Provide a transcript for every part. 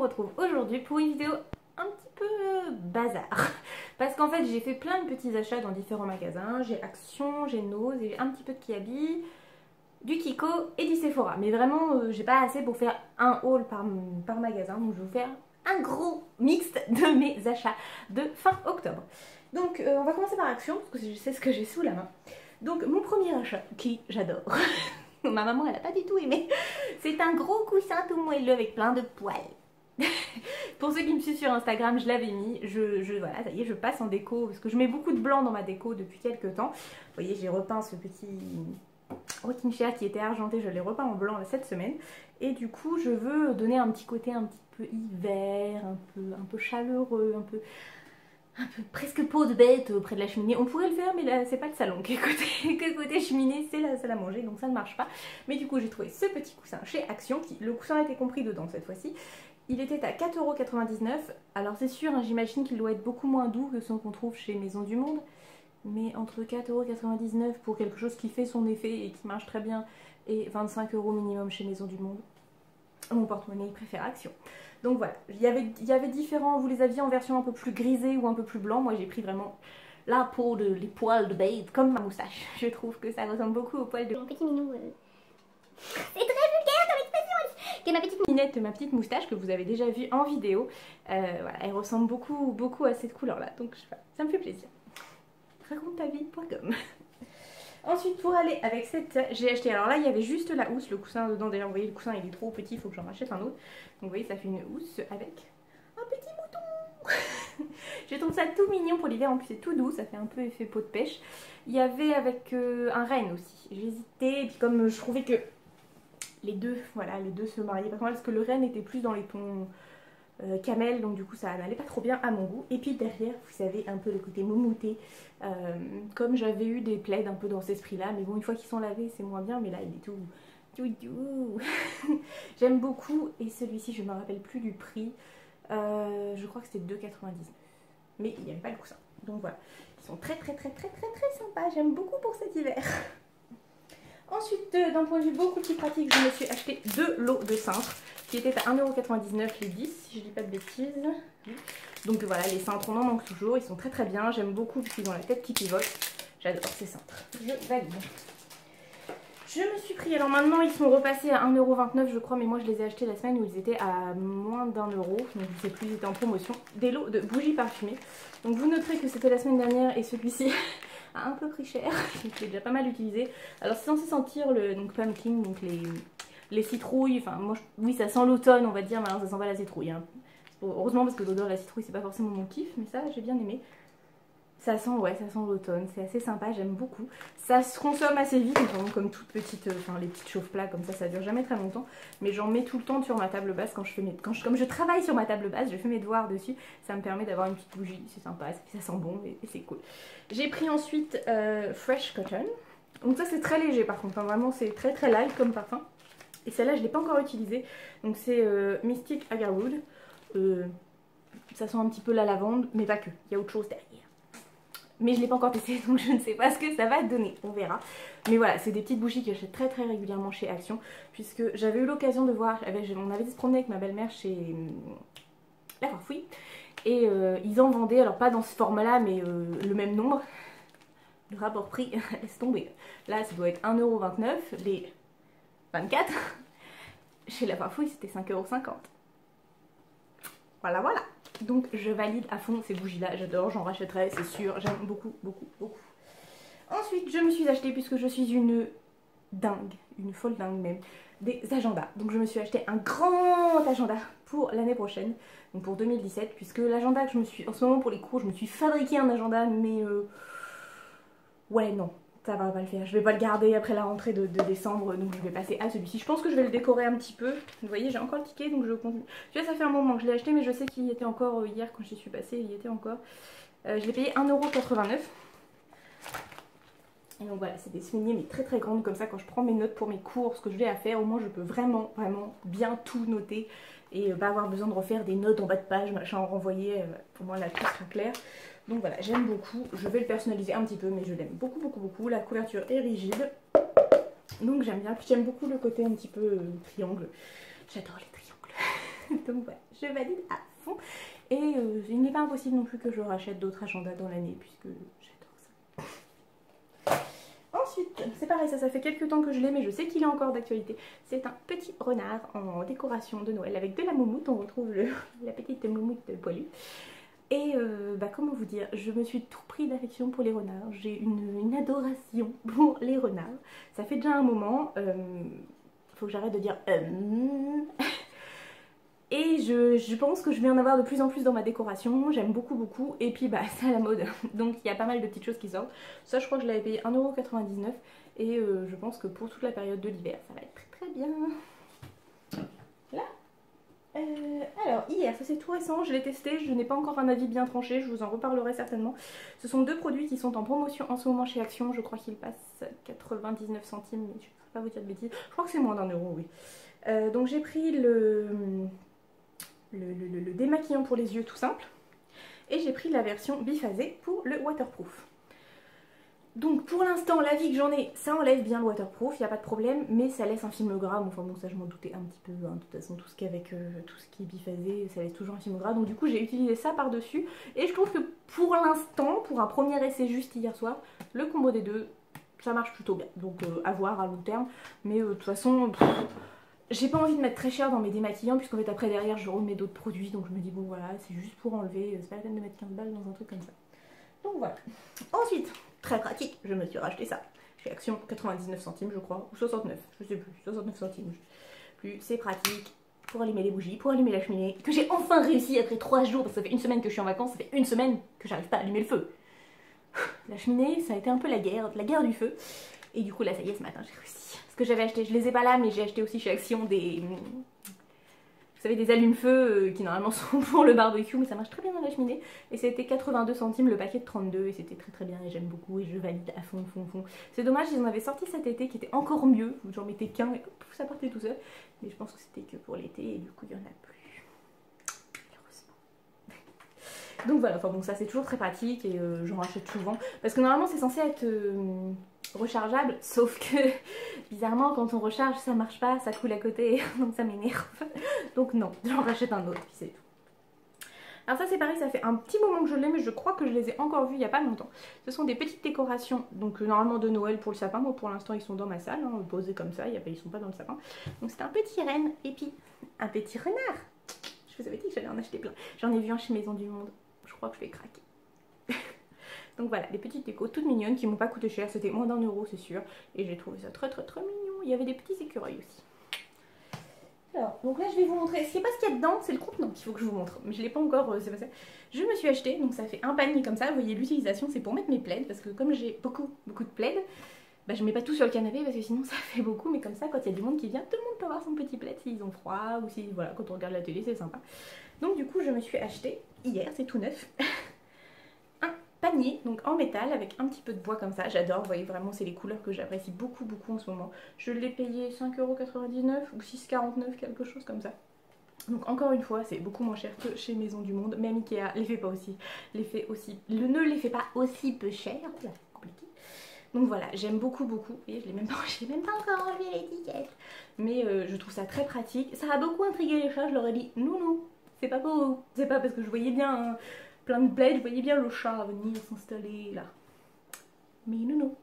retrouve aujourd'hui pour une vidéo un petit peu bazar. Parce qu'en fait j'ai fait plein de petits achats dans différents magasins. J'ai Action, j'ai Nose, et un petit peu de Kiabi, du Kiko et du Sephora. Mais vraiment j'ai pas assez pour faire un haul par magasin. Donc je vais vous faire un gros mixte de mes achats de fin octobre. Donc on va commencer par Action parce que je sais ce que j'ai sous la main. Donc mon premier achat, qui j'adore, ma maman elle a pas du tout aimé, c'est un gros coussin tout moelleux avec plein de poils. Pour ceux qui me suivent sur Instagram, je l'avais mis, voilà, ça y est, je passe en déco, parce que je mets beaucoup de blanc dans ma déco depuis quelques temps. Vous voyez, j'ai repeint ce petit rocking chair qui était argenté, je l'ai repeint en blanc cette semaine. Et du coup, je veux donner un petit côté un petit peu hiver, un peu chaleureux, un peu presque peau de bête auprès de la cheminée. On pourrait le faire, mais là c'est pas le salon que côté cheminée, c'est la salle à manger, donc ça ne marche pas. Mais du coup j'ai trouvé ce petit coussin chez Action, le coussin était compris dedans cette fois-ci. Il était à 4,99 €. Alors c'est sûr, hein, j'imagine qu'il doit être beaucoup moins doux que ceux qu'on trouve chez Maison du Monde. Mais entre 4,99 € pour quelque chose qui fait son effet et qui marche très bien, et 25 € minimum chez Maison du Monde, mon porte-monnaie préfère Action. Donc voilà, il y avait différents, vous les aviez en version un peu plus grisée ou un peu plus blanc. Moi j'ai pris vraiment la peau, les poils de bête, comme ma moustache. Je trouve que ça ressemble beaucoup aux poils de mon petit minou. C'est très vulgaire comme expression. Que ma petite minette, ma petite moustache que vous avez déjà vue en vidéo. Voilà, elle ressemble beaucoup à cette couleur là, donc ça me fait plaisir. Raconte-ta-vie.com. Ensuite, pour aller avec cette, j'ai acheté, alors là il y avait juste la housse, le coussin dedans. D'ailleurs vous voyez, le coussin il est trop petit, il faut que j'en rachète un autre. Donc vous voyez, ça fait une housse avec un petit mouton. Je trouve ça tout mignon pour l'hiver, en plus c'est tout doux, ça fait un peu effet peau de pêche. Il y avait avec un renne aussi, j'ai hésité, et puis comme je trouvais que les deux, voilà, les deux se mariaient pas mal, parce que le renne était plus dans les tons camel, donc du coup ça n'allait pas trop bien à mon goût. Et puis derrière, vous savez, un peu le côté moumouté, comme j'avais eu des plaids un peu dans cet esprit là, mais bon, une fois qu'ils sont lavés c'est moins bien, mais là il est tout j'aime beaucoup. Et celui-ci je ne me rappelle plus du prix, je crois que c'était 2,99 €, mais il n'y avait pas le coussin, donc voilà, ils sont très sympas, j'aime beaucoup pour cet hiver. Ensuite, d'un point de vue beaucoup plus pratique, je me suis acheté 2 lots de cintres qui étaient à 1,99 € les 10, si je dis pas de bêtises. Donc voilà, les cintres, on en manque toujours, ils sont très bien, j'aime beaucoup parce qu'ils ont la tête qui pivote. J'adore ces cintres, je valide. Je me suis pris, alors maintenant ils sont repassés à 1,29 € je crois, mais moi je les ai achetés la semaine où ils étaient à moins d'1 €, donc je sais plus, ils étaient en promotion. Des lots de bougies parfumées. Donc vous noterez que c'était la semaine dernière et celui-ci a un peu pris cher, je l'ai déjà pas mal utilisé. Alors c'est censé sentir le pumpkin, donc les citrouilles, enfin moi oui ça sent l'automne on va dire, mais alors ça sent pas la citrouille, hein. Heureusement, parce que l'odeur de la citrouille c'est pas forcément mon kiff, mais ça j'ai bien aimé. Ça sent, ouais, ça sent l'automne, c'est assez sympa, j'aime beaucoup. Ça se consomme assez vite, comme toute petite, enfin les petites chauffe-plats comme ça dure jamais très longtemps. Mais j'en mets tout le temps sur ma table basse quand je fais comme je travaille sur ma table basse, je fais mes devoirs dessus. Ça me permet d'avoir une petite bougie, c'est sympa, ça sent bon et c'est cool. J'ai pris ensuite Fresh Cotton. Donc ça c'est très léger par contre, hein, vraiment c'est très light comme parfum. Et celle-là je l'ai pas encore utilisée, donc c'est Mystic Agarwood. Ça sent un petit peu la lavande, mais pas que, il y a autre chose derrière. Mais je l'ai pas encore testé, donc je ne sais pas ce que ça va donner, on verra. Mais voilà, c'est des petites bougies que j'achète très régulièrement chez Action, puisque j'avais eu l'occasion de voir, on avait se promener avec ma belle-mère chez La Farfouille, et ils en vendaient, alors pas dans ce format là, mais le même nombre. Le rapport prix, laisse tomber. Là ça doit être 1,29 €, les 24. Chez La Farfouille c'était 5,50 €. Voilà. Donc je valide à fond ces bougies là, j'adore, j'en rachèterai, c'est sûr, j'aime beaucoup. Ensuite je me suis acheté, puisque je suis une dingue, une folle dingue même, des agendas. Donc je me suis acheté un grand agenda pour l'année prochaine, donc pour 2017, puisque l'agenda que je me suis, en ce moment pour les cours, je me suis fabriqué un agenda, mais ouais non, ça va pas le faire, je vais pas le garder après la rentrée de décembre, donc je vais passer à celui-ci. Je pense que je vais le décorer un petit peu, vous voyez j'ai encore le ticket, donc je continue. Tu vois, ça fait un moment que je l'ai acheté, mais je sais qu'il y était encore hier quand j'y suis passée, il y était encore. Je l'ai payé 1,89 €. Et donc voilà, c'est des soulignés mais très grandes, comme ça quand je prends mes notes pour mes cours, ce que je vais à faire, au moins je peux vraiment bien tout noter et pas avoir besoin de refaire des notes en bas de page, machin, renvoyer, pour moi là tout sera clair. Donc voilà, j'aime beaucoup, je vais le personnaliser un petit peu, mais je l'aime beaucoup, la couverture est rigide, donc j'aime bien, puis j'aime beaucoup le côté un petit peu triangle, j'adore les triangles, Donc voilà, je valide à fond. Et il n'est pas impossible non plus que je rachète d'autres agendas dans l'année puisque j'adore ça. Ensuite, c'est pareil, ça fait quelques temps que je l'ai mais je sais qu'il est encore d'actualité. C'est un petit renard en décoration de Noël avec de la moumoute. On retrouve la petite moumoute poilue. Et comment vous dire, je me suis tout pris d'affection pour les renards. J'ai une adoration pour les renards. Ça fait déjà un moment. Faut que j'arrête de dire Et je pense que je vais en avoir de plus en plus dans ma décoration. J'aime beaucoup beaucoup. Et puis c'est à la mode. Donc il y a pas mal de petites choses qui sortent. Ça je crois que je l'avais payé 1,99 €. Et je pense que pour toute la période de l'hiver ça va être très très bien. Là. Alors hier, ça c'est tout récent, je l'ai testé, je n'ai pas encore un avis bien tranché, je vous en reparlerai certainement. Ce sont deux produits qui sont en promotion en ce moment chez Action, je crois qu'ils passent 99 centimes, mais je ne peux pas vous dire de bêtises, je crois que c'est moins d'1 €, oui. Donc j'ai pris le démaquillant pour les yeux tout simple, et j'ai pris la version biphasée pour le waterproof. Donc pour l'instant, l'avis que j'en ai, ça enlève bien le waterproof, il n'y a pas de problème, mais ça laisse un film gras. Enfin bon, ça je m'en doutais un petit peu, hein. De toute façon tout ce qui est biphasé, ça laisse toujours un film gras. Donc du coup j'ai utilisé ça par-dessus, et je trouve que pour l'instant, pour un premier essai juste hier soir, le combo des deux, ça marche plutôt bien. Donc à voir à long terme, mais de toute façon, j'ai pas envie de mettre très cher dans mes démaquillants, puisqu'en fait après derrière je remets d'autres produits, donc je me dis bon voilà, c'est juste pour enlever, c'est pas la peine de mettre 15 balles dans un truc comme ça. Donc voilà. Ensuite, très pratique, je me suis racheté ça chez Action, 99 centimes je crois, ou 69, je sais plus, 69 centimes. Plus c'est pratique pour allumer les bougies, pour allumer la cheminée, que j'ai enfin réussi après 3 jours, parce que ça fait une semaine que je suis en vacances, ça fait une semaine que j'arrive pas à allumer le feu. La cheminée, ça a été un peu la guerre du feu. Et du coup là ça y est, ce matin j'ai réussi. Ce que j'avais acheté, je les ai pas là, mais j'ai acheté aussi chez Action des... Vous savez, des allume-feu qui normalement sont pour le barbecue, mais ça marche très bien dans la cheminée. Et c'était 82 centimes le paquet de 32, et c'était très très bien, et j'aime beaucoup, et je valide à fond. C'est dommage, ils en avaient sorti cet été qui était encore mieux, où j'en mettais qu'un, et hop, ça partait tout seul. Mais je pense que c'était que pour l'été, et du coup il n'y en a plus. Heureusement. Donc voilà, enfin bon, ça c'est toujours très pratique, et j'en rachète souvent. Parce que normalement c'est censé être... rechargeable, sauf que bizarrement quand on recharge ça marche pas, ça coule à côté, donc ça m'énerve. Donc non, j'en rachète un autre, puis c'est tout. Alors ça c'est pareil, ça fait un petit moment que je l'ai, mais je crois que je les ai encore vus il y a pas longtemps. Ce sont des petites décorations, donc normalement de Noël pour le sapin. Moi pour l'instant ils sont dans ma salle, hein, posés comme ça, ils sont pas dans le sapin. Donc c'est un petit renne et puis un petit renard. Je vous avais dit que j'allais en acheter plein. J'en ai vu un chez Maison du Monde, je crois que je vais craquer. Donc voilà, des petites décos toutes mignonnes qui m'ont pas coûté cher, c'était moins d'1 € c'est sûr. Et j'ai trouvé ça très mignon. Il y avait des petits écureuils aussi. Alors, donc là je vais vous montrer, ce n'est pas ce qu'il y a dedans, c'est le contenant qu'il faut que je vous montre. Mais je l'ai pas encore, c'est pas ça. Je me suis acheté, donc ça fait un panier comme ça, vous voyez l'utilisation, c'est pour mettre mes plaids. Parce que comme j'ai beaucoup de plaids, je mets pas tout sur le canapé parce que sinon ça fait beaucoup. Mais comme ça, quand il y a du monde qui vient, tout le monde peut avoir son petit plaid s'ils ont froid. Ou si, voilà, quand on regarde la télé, c'est sympa. Donc du coup je me suis acheté, hier, c'est tout neuf. Panier, donc en métal avec un petit peu de bois comme ça, j'adore, vous voyez vraiment c'est les couleurs que j'apprécie beaucoup en ce moment. Je l'ai payé 5,99 € ou 6,49 €, quelque chose comme ça. Donc encore une fois c'est beaucoup moins cher que chez Maison du Monde, même Ikea ne les fait pas aussi peu cher, c'est compliqué. Donc voilà, j'aime beaucoup et je l'ai même pas encore enlevé l'étiquette. Mais je trouve ça très pratique, ça a beaucoup intrigué les chats, je leur ai dit non, c'est pas pour vous, c'est pas parce que je voyais bien... Hein, plein de plaids, je voyais bien le chat venir s'installer là. Mais non,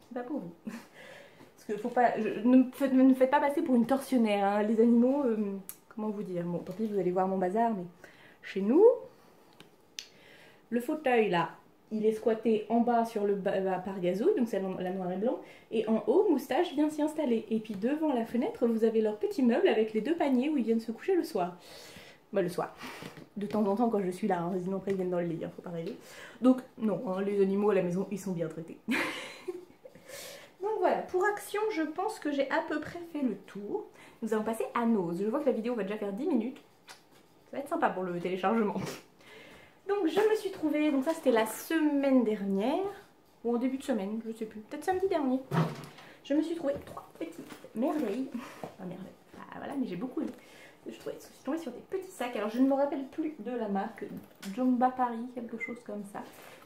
c'est pas pour vous. Parce que faut pas, ne me faites pas passer pour une tortionnaire, hein. Les animaux, comment vous dire, bon tant pis vous allez voir mon bazar, mais chez nous, le fauteuil là, il est squatté en bas sur le par gazou, donc c'est la noir et blanc, et en haut, Moustache vient s'y installer. Et puis devant la fenêtre, vous avez leur petit meuble avec les deux paniers où ils viennent se coucher le soir. Le soir. De temps en temps quand je suis là, hein, sinon après ils viennent dans le lit, hein, faut pas rêver. Donc non, hein, les animaux à la maison, ils sont bien traités. Donc voilà, pour Action, je pense que j'ai à peu près fait le tour. Nous allons passer à Nose. Je vois que la vidéo va déjà faire 10 minutes. Ça va être sympa pour le téléchargement. Donc je me suis trouvée, donc ça c'était la semaine dernière, ou en début de semaine, je sais plus, peut-être samedi dernier. Je me suis trouvée 3 petites merveilles. Enfin merveilles, voilà, mais j'ai beaucoup aimé. Je suis tombée sur des petits sacs, alors je ne me rappelle plus de la marque, Jumba Paris, quelque chose comme ça.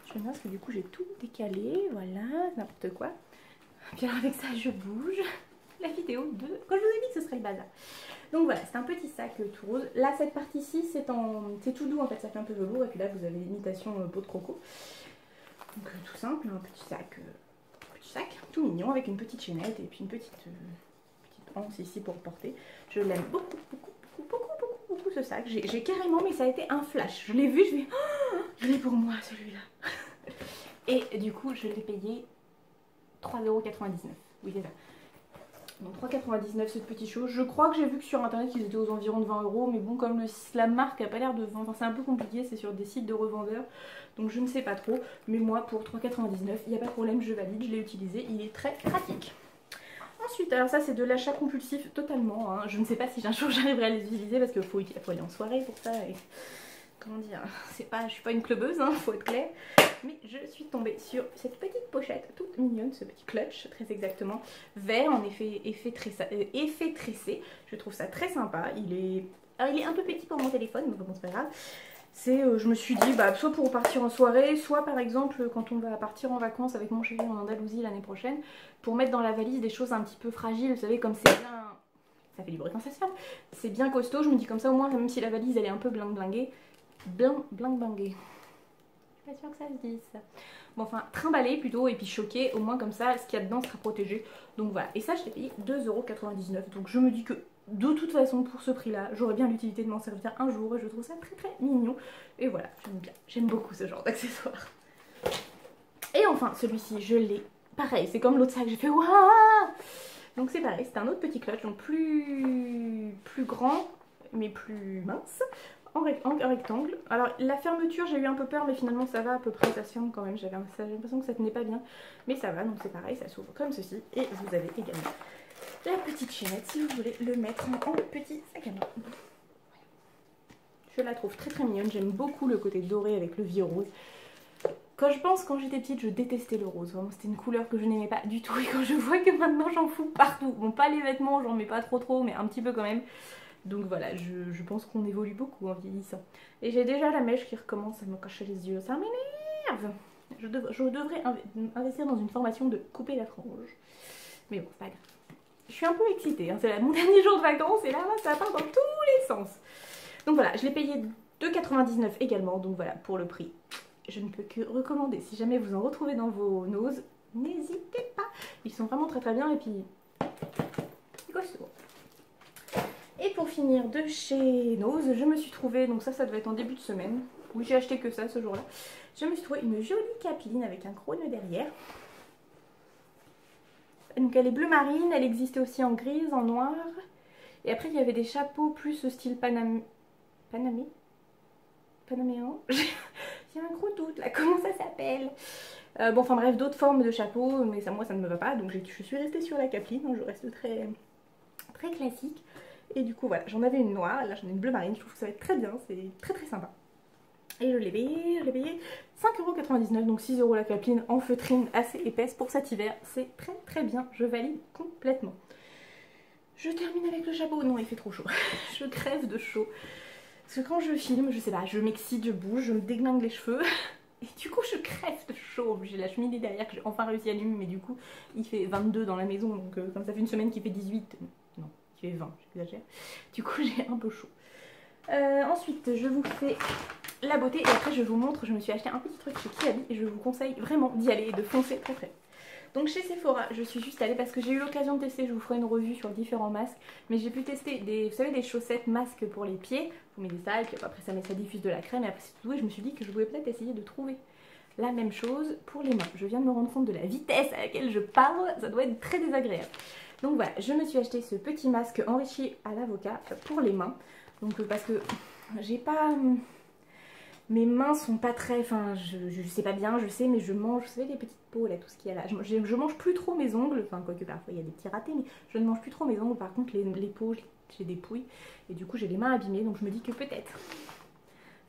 Je me dis parce que du coup j'ai tout décalé, voilà, n'importe quoi. Puis alors avec ça je bouge la vidéo de... Quand je vous ai dit que ce serait le bazar. Donc voilà, c'est un petit sac tout rose. Là, cette partie-ci, c'est tout doux en fait, ça fait un peu velours. Et puis là, vous avez l'imitation peau de coco. Donc tout simple, un petit sac tout mignon avec une petite chaînette et puis une petite anse ici pour porter. Je l'aime beaucoup ce sac. J'ai carrément, mais ça a été un flash. Je l'ai vu, je l'ai pour moi celui-là. Et du coup, je l'ai payé 3,99 €. Oui, c'est ça. Donc 3,99 € cette petite chose. Je crois que j'ai vu que sur internet ils étaient aux environs de 20 €. Mais bon, comme la marque a pas l'air de vendre, enfin, c'est un peu compliqué, c'est sur des sites de revendeurs. Donc je ne sais pas trop. Mais moi pour 3,99 €, il n'y a pas de problème, je valide, je l'ai utilisé. Il est très pratique. Ensuite, alors ça c'est de l'achat compulsif totalement. Hein. Je ne sais pas si un jour j'arriverai à les utiliser parce qu'il faut aller en soirée pour ça. Et comment dire, je suis pas une clubeuse, hein, faut être clair. Mais je suis tombée sur cette petite pochette toute mignonne, ce petit clutch, très exactement, vert en effet tressé. Je trouve ça très sympa. Il est un peu petit pour mon téléphone, mais bon, c'est pas grave. Je me suis dit, bah, soit pour partir en soirée, soit par exemple quand on va partir en vacances avec mon chéri en Andalousie l'année prochaine, pour mettre dans la valise des choses un petit peu fragiles, vous savez, comme c'est bien... Ça fait du bruit quand ça se ferme. C'est bien costaud, je me dis comme ça, au moins, même si la valise elle est un peu bling-blingée, bling-blinguée. Je suis pas sûre que ça se dise ça. Bon, enfin, trimballer plutôt, et puis choquer, au moins comme ça, ce qu'il y a dedans sera protégé. Donc voilà, et ça je l'ai payé 2,99 €. Donc je me dis que de toute façon, pour ce prix-là, j'aurais bien l'utilité de m'en servir un jour, et je trouve ça très très mignon. Et voilà, j'aime bien, j'aime beaucoup ce genre d'accessoires. Et enfin, celui-ci, je l'ai, pareil, c'est comme l'autre sac, j'ai fait waouh. Donc c'est pareil, c'est un autre petit clutch, donc plus grand, mais plus mince. En rectangle. Alors la fermeture, j'ai eu un peu peur, mais finalement ça va à peu près, ça se ferme quand même. J'avais l'impression que ça tenait pas bien, mais ça va. Donc c'est pareil, ça s'ouvre comme ceci. Et vous avez également la petite chaînette si vous voulez le mettre en petit sac à main. Je la trouve très très mignonne. J'aime beaucoup le côté doré avec le vieux rose. Quand j'étais petite, je détestais le rose. Vraiment, c'était une couleur que je n'aimais pas du tout. Et quand je vois que maintenant j'en fous partout. Bon, pas les vêtements, j'en mets pas trop, mais un petit peu quand même. Donc voilà, je pense qu'on évolue beaucoup en vieillissant. Et j'ai déjà la mèche qui recommence à me cacher les yeux. Ça m'énerve. Je devrais investir dans une formation de couper la frange. Mais bon, c'est pas grave. Je suis un peu excitée. Hein. C'est mon dernier jour de vacances et là, ça part dans tous les sens. Donc voilà, je l'ai payé 2,99 € également. Donc voilà, pour le prix, je ne peux que recommander. Si jamais vous en retrouvez dans vos noses, n'hésitez pas. Ils sont vraiment très très bien et puis... costaud. Et pour finir de chez Nose, je me suis trouvée, donc ça devait être en début de semaine. Oui, j'ai acheté que ça ce jour-là. Je me suis trouvé une jolie capeline avec un gros nœud derrière. Donc elle est bleu marine, elle existait aussi en grise, en noir. Et après il y avait des chapeaux plus style panaméen. J'ai un gros doute là, comment ça s'appelle? Bon, enfin bref, d'autres formes de chapeaux, mais ça, moi ça ne me va pas. Donc je suis restée sur la capeline, donc je reste très, très classique. Et du coup voilà, j'en avais une noire, là j'en ai une bleu marine, je trouve que ça va être très bien, c'est très très sympa. Et je l'ai payé 5,99 €, donc 6 € la capeline en feutrine assez épaisse pour cet hiver. C'est très très bien, je valide complètement. Je termine avec le chapeau, non il fait trop chaud, je crève de chaud. Parce que quand je filme, je sais pas, je m'excite, je bouge, je me déglingue les cheveux. Et du coup je crève de chaud. J'ai la cheminée derrière que j'ai enfin réussi à allumer, mais du coup il fait 22 dans la maison, donc comme ça fait une semaine qu'il fait 18... Non, il fait 20, j'exagère. Du coup j'ai un peu chaud. Ensuite je vous fais la beauté et après je vous montre, je me suis acheté un petit truc chez Kiabi et je vous conseille vraiment d'y aller et de foncer très très. Donc chez Sephora, je suis juste allée parce que j'ai eu l'occasion de tester, je vous ferai une revue sur différents masques. Mais j'ai pu tester des, vous savez, des chaussettes masques pour les pieds. Vous mettez ça et puis après ça diffuse de la crème et après c'est tout. Et je me suis dit que je pouvais peut-être essayer de trouver la même chose pour les mains. Je viens de me rendre compte de la vitesse à laquelle je parle, ça doit être très désagréable. Donc voilà, je me suis acheté ce petit masque enrichi à l'avocat pour les mains. Donc parce que j'ai pas... Mes mains sont pas très... Enfin, je sais pas bien, je sais, mais je mange, vous savez, les petites peaux, là, tout ce qu'il y a là. Je mange plus trop mes ongles, enfin, quoique parfois il y a des petits ratés, mais je ne mange plus trop mes ongles. Par contre, les peaux, j'ai des pouilles, et du coup, j'ai les mains abîmées, donc je me dis que peut-être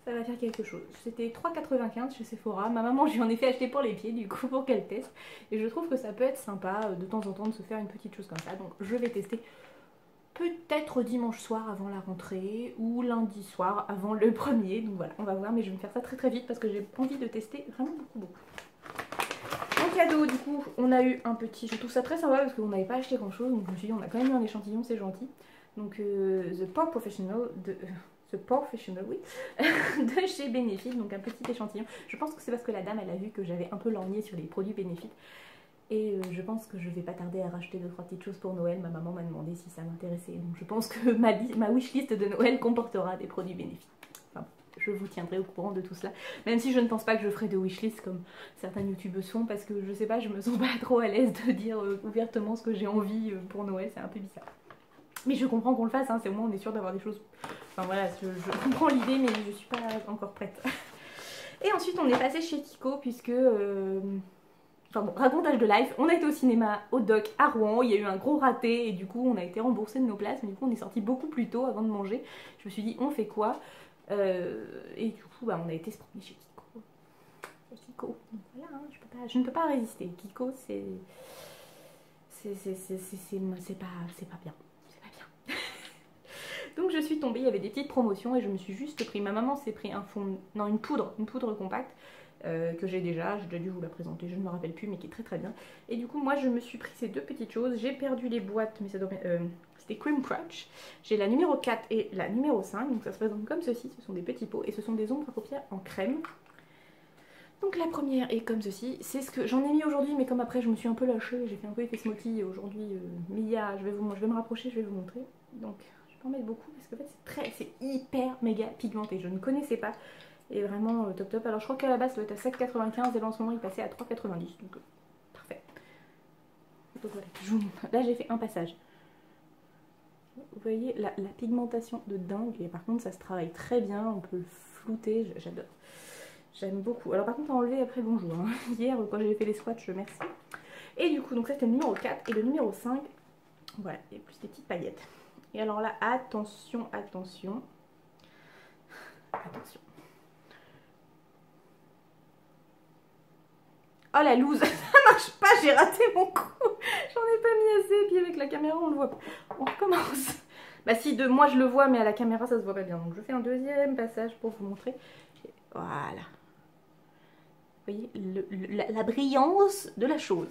ça va faire quelque chose. C'était 3,95 € chez Sephora. Ma maman, je lui en ai fait acheter pour les pieds, du coup, pour qu'elle teste. Et je trouve que ça peut être sympa, de temps en temps, de se faire une petite chose comme ça. Donc, je vais tester. Peut-être dimanche soir avant la rentrée ou lundi soir avant le 1er. Donc voilà, on va voir, mais je vais me faire ça très très vite parce que j'ai envie de tester vraiment beaucoup. En cadeau, du coup, on a eu un petit... Je trouve ça très sympa parce qu'on n'avait pas acheté grand chose, donc je me suis dit on a quand même eu un échantillon, c'est gentil. Donc The Pore Professional oui, de chez Benefit, donc un petit échantillon. Je pense que c'est parce que la dame elle a vu que j'avais un peu lorgné sur les produits Benefit. Et je pense que je vais pas tarder à racheter 2-3 petites choses pour Noël. Ma maman m'a demandé si ça m'intéressait. Donc je pense que ma wishlist de Noël comportera des produits Benefit. Enfin, je vous tiendrai au courant de tout cela. Même si je ne pense pas que je ferai de wishlist comme certains youtubeuses font. Parce que je sais pas, je me sens pas trop à l'aise de dire ouvertement ce que j'ai envie pour Noël. C'est un peu bizarre. Mais je comprends qu'on le fasse, hein, c'est au moins on est sûr d'avoir des choses. Enfin voilà, je comprends l'idée, mais je suis pas encore prête. Et ensuite on est passé chez Kiko, puisque. Enfin bon, racontage de live, on a été au cinéma au Doc à Rouen, il y a eu un gros raté et du coup on a été remboursé de nos places, mais du coup on est sorti beaucoup plus tôt avant de manger. Je me suis dit on fait quoi, et du coup bah, on a été se promener chez Kiko. Kiko, donc voilà, hein, je ne peux pas résister. Kiko c'est pas bien. Donc je suis tombée, il y avait des petites promotions et je me suis juste pris, ma maman s'est pris une poudre compacte que j'ai déjà dû vous la présenter, je ne me rappelle plus mais qui est très très bien. Et du coup moi je me suis pris ces deux petites choses, j'ai perdu les boîtes mais ça devrait, c'était Cream Crutch. J'ai la numéro 4 et la numéro 5, donc ça se présente comme ceci, ce sont des petits pots et ce sont des ombres à paupières en crème. Donc la première est comme ceci, c'est ce que j'en ai mis aujourd'hui mais comme après je me suis un peu lâchée, j'ai fait un peu effet smokey aujourd'hui, mais il y a, je vais me rapprocher, je vais vous montrer. Donc en mettre beaucoup parce qu'en fait c'est hyper méga pigmenté, je ne connaissais pas et vraiment top top. Alors je crois qu'à la base ça doit être à 7,95 et là en ce moment il passait à 3,90 donc parfait. Donc voilà, je vous montre. Là j'ai fait un passage, vous voyez la pigmentation de dingue et par contre ça se travaille très bien, on peut le flouter, j'adore, j'aime beaucoup. Alors par contre à enlever après bonjour, hein. Hier quand j'ai fait les swatchs merci. Et du coup donc ça c'était le numéro 4 et le numéro 5, voilà, et plus des petites paillettes. Et alors là, attention, attention. Attention. Oh la loose, ça marche pas, j'ai raté mon coup. J'en ai pas mis assez, et puis avec la caméra on le voit pas. On recommence. Bah si, de moi je le vois, mais à la caméra ça se voit pas bien. Donc je fais un deuxième passage pour vous montrer. Voilà. Vous voyez, la brillance de la chose.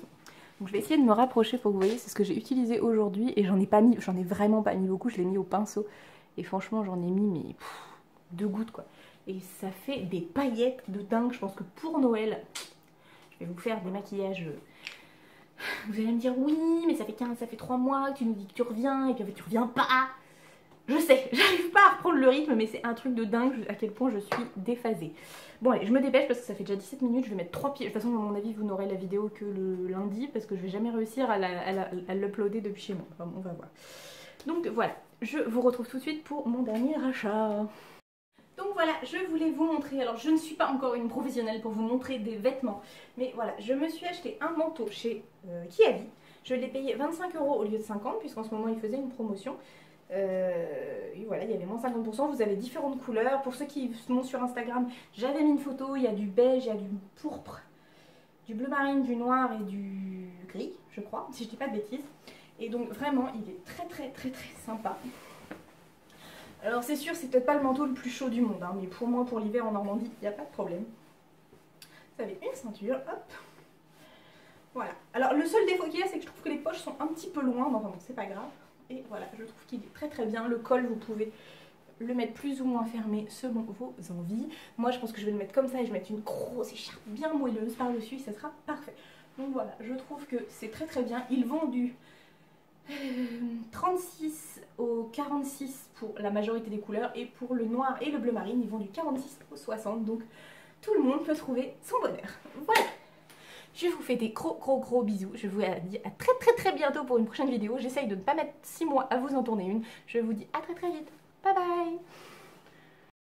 Donc je vais essayer de me rapprocher pour que vous voyez, c'est ce que j'ai utilisé aujourd'hui et j'en ai vraiment pas mis beaucoup, je l'ai mis au pinceau et franchement j'en ai mis mais 2 gouttes quoi. Et ça fait des paillettes de dingue, je pense que pour Noël, je vais vous faire des maquillages. Vous allez me dire oui mais ça fait 3 mois que tu nous dis que tu reviens et puis en fait tu reviens pas. Je sais, j'arrive pas à reprendre le rythme mais c'est un truc de dingue à quel point je suis déphasée. Bon allez, je me dépêche parce que ça fait déjà 17 minutes, je vais mettre 3 pieds. De toute façon à mon avis vous n'aurez la vidéo que le lundi parce que je vais jamais réussir à l'uploader depuis chez moi. Enfin, on va voir. Donc voilà, je vous retrouve tout de suite pour mon dernier achat. Donc voilà, je voulais vous montrer, alors je ne suis pas encore une professionnelle pour vous montrer des vêtements, mais voilà, je me suis acheté un manteau chez Kiabi. Je l'ai payé 25 € au lieu de 50 puisqu'en ce moment il faisait une promotion. Et voilà, il y avait moins 50%, vous avez différentes couleurs. Pour ceux qui sont sur Instagram, j'avais mis une photo, il y a du beige, il y a du pourpre, du bleu marine, du noir et du gris, je crois, si je dis pas de bêtises. Et donc vraiment, il est très très très très sympa. Alors c'est sûr, c'est peut-être pas le manteau le plus chaud du monde, hein, mais pour moi, pour l'hiver en Normandie, il n'y a pas de problème. Vous avez une ceinture, hop. Voilà. Alors le seul défaut qu'il y a, c'est que je trouve que les poches sont un petit peu loin, mais enfin bon, c'est pas grave. Et voilà, je trouve qu'il est très très bien. Le col, vous pouvez le mettre plus ou moins fermé selon vos envies. Moi, je pense que je vais le mettre comme ça et je vais mettre une grosse écharpe bien moelleuse par-dessus. Ça sera parfait. Donc voilà, je trouve que c'est très très bien. Ils vont du 36 au 46 pour la majorité des couleurs. Et pour le noir et le bleu marine, ils vont du 46 au 60. Donc tout le monde peut trouver son bonheur. Voilà. Je vous fais des gros bisous. Je vous dis à très bientôt pour une prochaine vidéo. J'essaye de ne pas mettre 6 mois à vous en tourner une. Je vous dis à très vite. Bye bye.